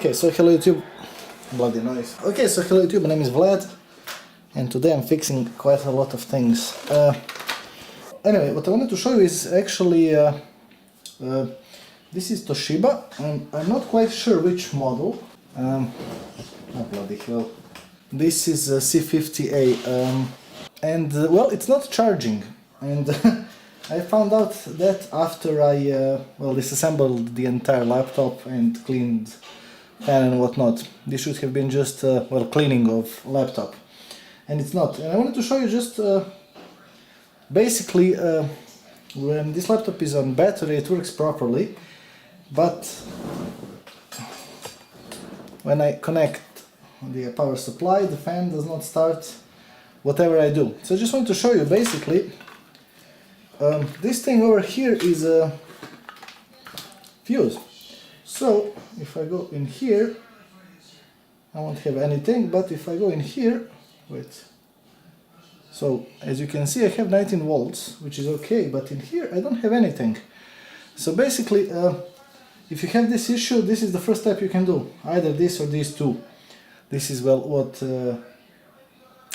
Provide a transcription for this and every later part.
Okay, so hello YouTube. Bloody noise. Okay, so hello YouTube, my name is Vlad, and today I'm fixing quite a lot of things. Anyway, what I wanted to show you is actually this is Toshiba, and I'm not quite sure which model. Oh bloody hell. This is a C50A, and well, it's not charging, and I found out that after I well, disassembled the entire laptop and cleaned fan and whatnot. This should have been just well, cleaning of laptop, and it's not. And I wanted to show you just basically when this laptop is on battery it works properly, but when I connect the power supply the fan does not start whatever I do. So I just want to show you basically this thing over here is a fuse. So if I go in here I won't have anything, but if I go in here, wait, so as you can see I have 19 volts, which is okay, but in here I don't have anything. So basically if you have this issue, this is the first step you can do, either this or these two. This is well what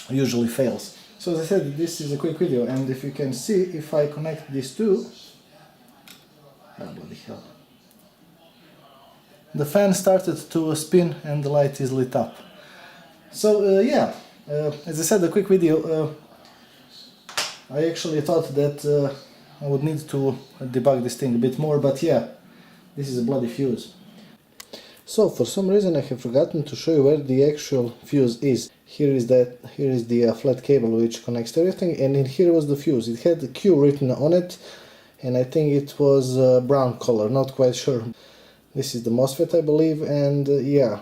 usually fails. So as I said, this is a quick video, and if you can see, if I connect these two, oh bloody hell, the fan started to spin and the light is lit up. So yeah, as I said, a quick video. I actually thought that I would need to debug this thing a bit more, but yeah, this is a bloody fuse. So for some reason I have forgotten to show you where the actual fuse is. Here is the flat cable which connects to everything, and in here was the fuse. It had the Q written on it, and I think it was brown color, not quite sure. This is the MOSFET, I believe, and yeah,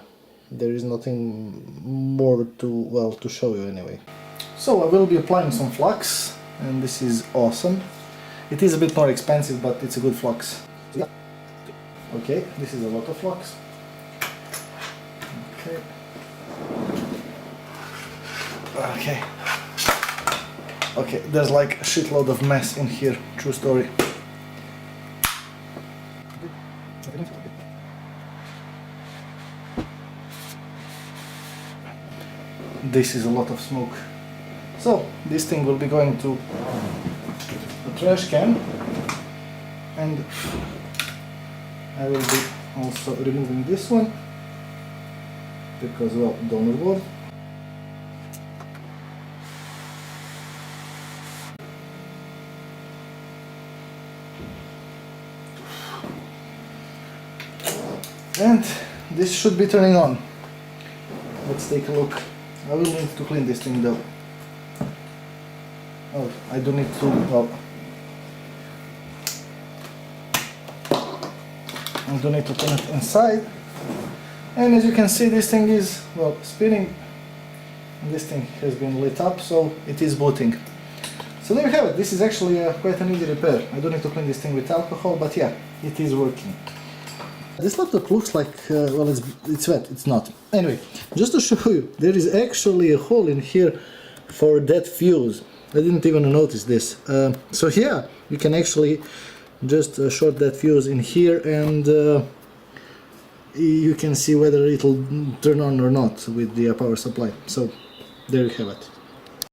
there is nothing more to show you anyway. So I will be applying some flux, and this is awesome. It is a bit more expensive, but it's a good flux. Yeah. Okay, this is a lot of flux. Okay. Okay. Okay, there's like a shitload of mess in here, true story. This is a lot of smoke. So this thing will be going to the trash can, and I will be also removing this one because, well, donor board. And this should be turning on. Let's take a look. I will need to clean this thing though. Oh, I do need to, well, I do need to turn it inside. And as you can see, this thing is, well, spinning. And this thing has been lit up, so it is booting. So there you have it. This is actually quite an easy repair. I do need to clean this thing with alcohol, but yeah, it is working. This laptop looks like, well, it's wet, it's not. Anyway, just to show you, there is actually a hole in here for that fuse. I didn't even notice this. So yeah, you can actually just short that fuse in here, and you can see whether it'll turn on or not with the power supply. So there you have it.